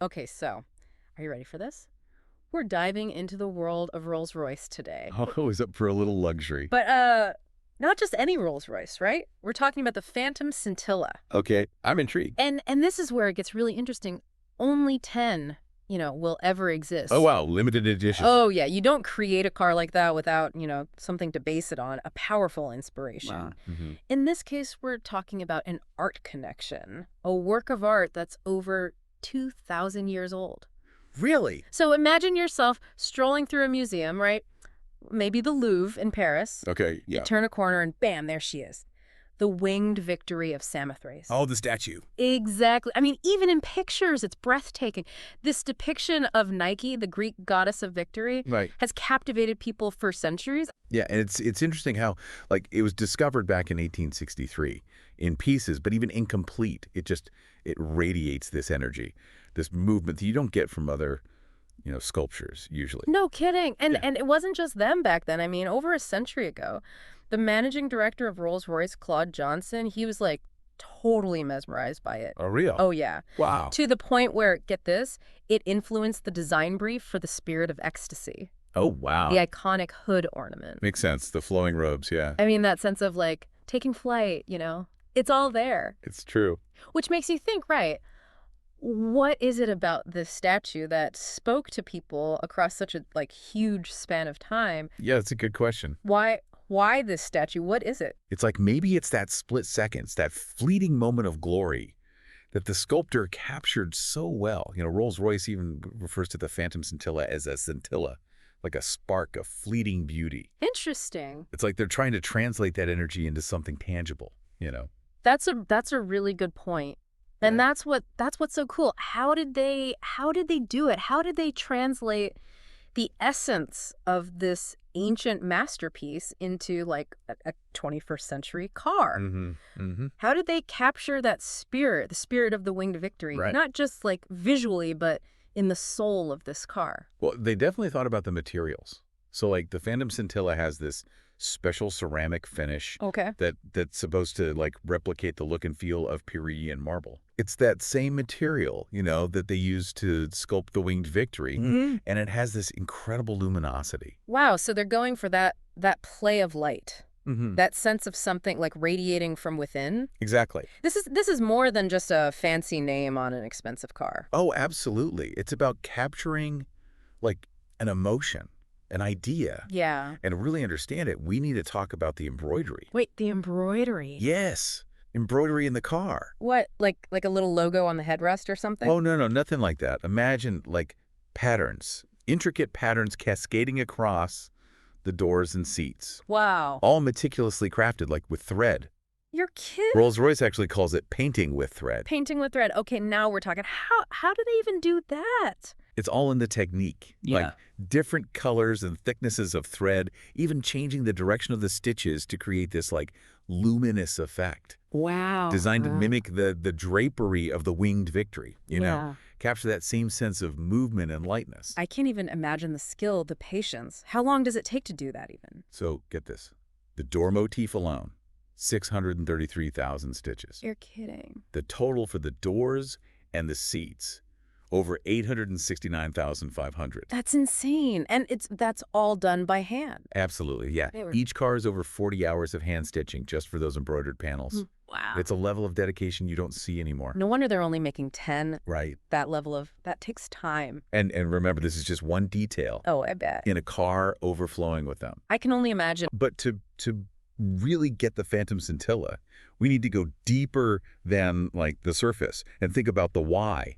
Okay, so are you ready for this? We're diving into the world of Rolls-Royce today. Always up for a little luxury. But not just any Rolls-Royce, right? We're talking about the Phantom Scintilla. Okay, I'm intrigued. And this is where it gets really interesting. Only 10, will ever Oh, exist. wow, limited edition. Oh, yeah, you don't create a car like that without, something to base it on, a powerful inspiration. Wow. Mm-hmm. In this case, we're talking about an art connection, a work of art that's over 2,000 years old. Really? So imagine yourself strolling through a museum, right? Maybe the Louvre in Paris. Okay, You yeah. turn a corner and bam, there she is. The winged victory of Samothrace. Oh, the statue. Exactly. I mean, even in pictures, it's breathtaking. This depiction of Nike, the Greek goddess of victory, Right. has captivated people for centuries. Yeah, and it's interesting how, like, it was discovered back in 1863 in pieces, but even incomplete, it radiates this energy, this movement that you don't get from other, sculptures usually. No kidding. And Yeah. and it wasn't just them back then. I mean, over a century ago, the managing director of Rolls-Royce, Claude Johnson, he was like totally mesmerized by it. Oh, real? Oh, yeah. Wow. To the point where, get this, it influenced the design brief for the Spirit of Ecstasy, Oh, wow. the iconic hood ornament. Makes sense. The flowing robes, yeah. I mean, that sense of like taking flight, it's all there. It's true. Which makes you think, right, what is it about this statue that spoke to people across such a huge span of time? Yeah, that's a good question. Why this statue? What is it? It's like maybe it's that split seconds, that fleeting moment of glory that the sculptor captured so well. Rolls-Royce even refers to the Phantom Scintilla as a scintilla, like a spark of fleeting beauty. Interesting. It's like they're trying to translate that energy into something tangible. That's a really good point. And that's what's so cool. How did they do it? How did they translate the essence of this ancient masterpiece into like a 21st century car? Mm-hmm. Mm-hmm. How did they capture that spirit, the spirit of the winged victory? Right. Not just like visually, but in the soul of this car. Well, they definitely thought about the materials. So like the Phantom Scintilla has this special ceramic finish Okay. that's supposed to like replicate the look and feel of Pyrenean marble. It's that same material, that they use to sculpt the winged victory, and it has this incredible luminosity. Wow, so they're going for that play of light. Mm-hmm. That sense of something like radiating from within. Exactly. This is more than just a fancy name on an expensive car. Oh, absolutely. It's about capturing like an emotion, an idea. Yeah. And to really understand it, we need to talk about the embroidery. Wait, the embroidery. Yes, embroidery in the car. What, like a little logo on the headrest or something? Oh, no, nothing like that. Imagine like patterns, intricate patterns cascading across the doors and seats, Wow. all meticulously crafted like with thread. You're kidding. Rolls-Royce actually calls it painting with thread. Painting with thread. Okay, now we're talking. How do they even do that? It's all in the technique. Yeah. Like different colors and thicknesses of thread, even changing the direction of the stitches to create this like luminous effect. Wow. Designed to mimic the drapery of the winged victory, Yeah. Capture that same sense of movement and lightness. I can't even imagine the skill, the patience. How long does it take to do that even? So get this. The door motif alone, 633,000 stitches. You're kidding. The total for the doors and the seats, over 869,500. That's insane. And that's all done by hand. Absolutely, yeah. They were- Each car is over 40 hours of hand stitching just for those embroidered panels. Wow. It's a level of dedication you don't see anymore. No wonder they're only making 10. Right. That takes time. And remember, this is just one detail Oh, I bet. in a car overflowing with them. I can only imagine. But to really get the Phantom Scintilla, we need to go deeper than like the surface and think about the why,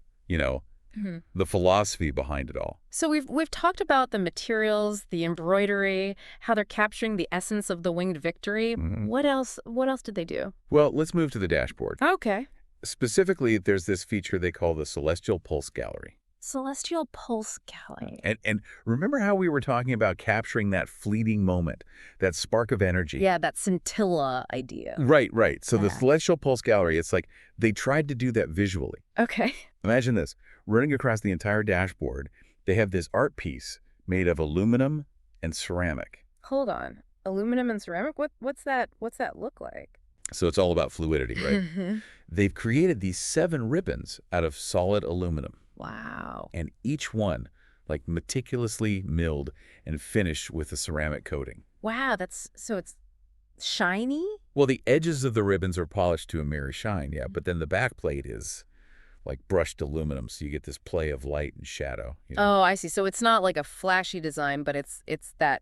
the philosophy behind it all. So we've talked about the materials, the embroidery, how they're capturing the essence of the winged victory. Mhm. What else did they do? Well, let's move to the dashboard. Okay. Specifically, there's this feature they call the Celestial Pulse Gallery. Celestial Pulse Gallery. And remember how we were talking about capturing that fleeting moment, that spark of energy? Yeah, that scintilla idea. Right. So the Yeah. Celestial Pulse Gallery, it's like they tried to do that visually. Okay. Imagine this. Running across the entire dashboard, they have this art piece made of aluminum and ceramic. Hold on. Aluminum and ceramic? What's that look like? So it's all about fluidity, right? Mhm. They've created these 7 ribbons out of solid aluminum. Wow. And each one, like, meticulously milled and finished with a ceramic coating. Wow, so it's shiny? Well, the edges of the ribbons are polished to a mirror shine, yeah, but then the back plate is like brushed aluminum, so you get this play of light and shadow, you know? Oh, I see. So it's not like a flashy design, but it's that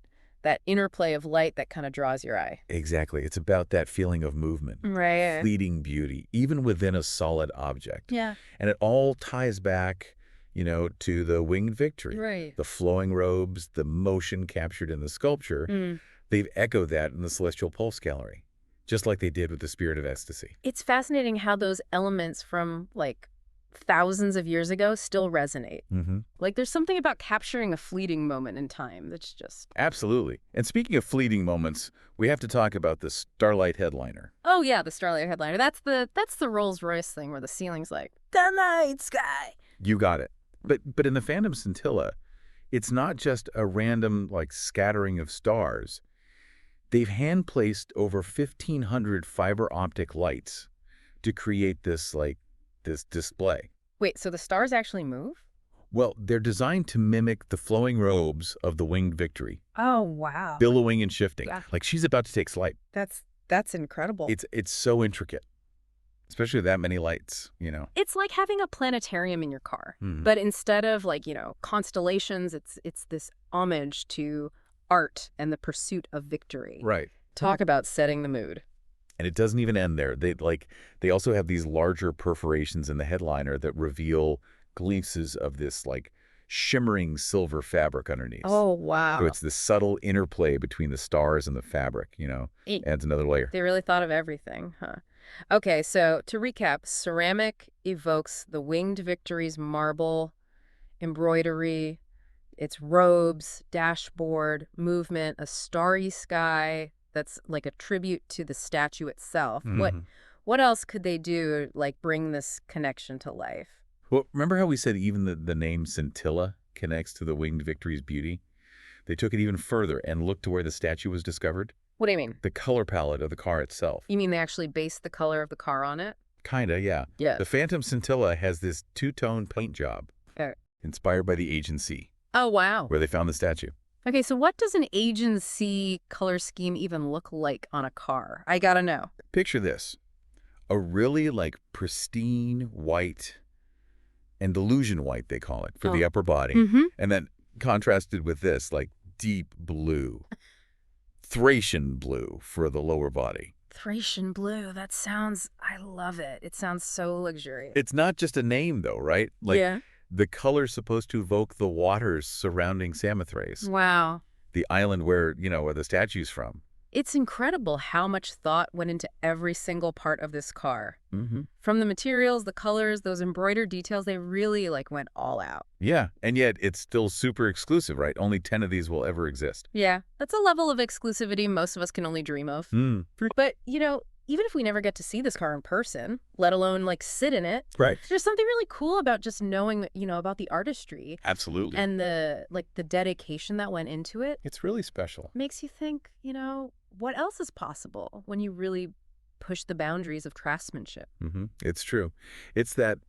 interplay of light that kind of draws your eye. Exactly. It's about that feeling of movement, Right. fleeting beauty, even within a solid object. Yeah. And it all ties back, to the winged victory. Right. The flowing robes, the motion captured in the sculpture, Mm. they've echoed that in the Celestial Pulse Gallery, just like they did with the Spirit of Ecstasy. It's fascinating how those elements from like thousands of years ago still resonate. Mm-hmm. Like there's something about capturing a fleeting moment in time that's just... Absolutely. And speaking of fleeting moments, we have to talk about the Starlight Headliner. Oh yeah, the Starlight Headliner. That's the Rolls-Royce thing where the ceiling's like the night sky. You got it. But in the Phantom Scintilla, it's not just a random, like, scattering of stars. They've hand-placed over 1,500 fiber optic lights to create this display. Wait, so the stars actually move? Well, they're designed to mimic the flowing robes of the winged victory, Oh wow. billowing and shifting, Yeah. like she's about to take flight. That's incredible. It's so intricate, especially with that many lights. It's like having a planetarium in your car, Mhm. but instead of like, constellations, it's this homage to art and the pursuit of victory. Right. Talk about setting the mood. And it doesn't even end there. They also have these larger perforations in the headliner that reveal glimpses of this, like, shimmering silver fabric underneath. Oh, wow. So it's this subtle interplay between the stars and the fabric, Eek. adds another layer. They really thought of everything, huh? Okay, so to recap, ceramic evokes the winged victory's marble, embroidery, its robes, dashboard, movement, a starry sky that's like a tribute to the statue itself. Mhm. What else could they do, like bring this connection to life? Well, remember how we said even the name Scintilla connects to the winged victory's beauty? They took it even further and looked to where the statue was discovered. What do you mean? The color palette of the car itself. You mean they actually based the color of the car on it? Kinda, yeah. Yeah. The Phantom Scintilla has this two-tone paint job inspired by the agency, Oh, wow. where they found the statue. Okay, so what does an agency color scheme even look like on a car? I gotta know. Picture this. A really, like, pristine white, Andalusian white, they call it, for the upper body. Mm-hmm. And then contrasted with this, like, deep blue, Thracian blue for the lower body. Thracian blue. I love it. It sounds so luxurious. It's not just a name, though, right? Like, yeah. the color's supposed to evoke the waters surrounding Samothrace, Wow. the island where the statue's from. It's incredible how much thought went into every single part of this car. Mm-hmm. From the materials, the colors, those embroidered details, they really went all out. Yeah, and yet it's still super exclusive, right? Only 10 of these will ever exist. Yeah, that's a level of exclusivity most of us can only dream of. Mm. But, even if we never get to see this car in person, let alone sit in it, Right. there's something really cool about just knowing, about the artistry Absolutely. and the dedication that went into it. It's really special. Makes you think, what else is possible when you really push the boundaries of craftsmanship? Mm-hmm. It's true. It's that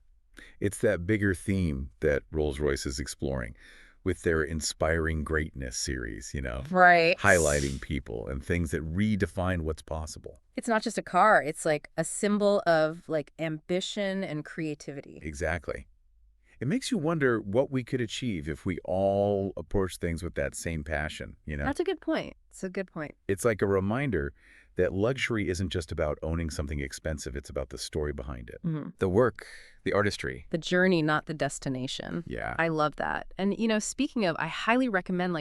bigger theme that Rolls-Royce is exploring with their Inspiring Greatness series, Right. highlighting people and things that redefine what's possible. It's not just a car. It's a symbol of ambition and creativity. Exactly. It makes you wonder what we could achieve if we all approach things with that same passion, That's a good point. It's a good point. It's like a reminder that luxury isn't just about owning something expensive, it's about the story behind it. Mm-hmm. The work, the artistry. The journey, not the destination. Yeah. I love that. And, speaking of, I highly recommend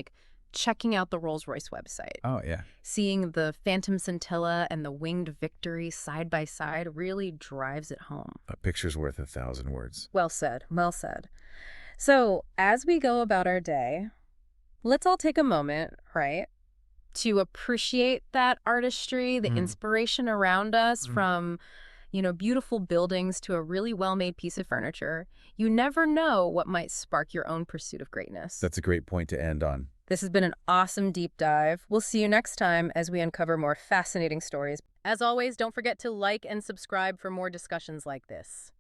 checking out the Rolls-Royce website. Oh, yeah. Seeing the Phantom Scintilla and the Winged Victory side by side really drives it home. A picture's worth 1,000 words. Well said. Well said. So as we go about our day, let's all take a moment, right, to appreciate that artistry, the inspiration around us from, beautiful buildings to a really well-made piece of furniture. You never know what might spark your own pursuit of greatness. That's a great point to end on. This has been an awesome deep dive. We'll see you next time as we uncover more fascinating stories. As always, don't forget to like and subscribe for more discussions like this.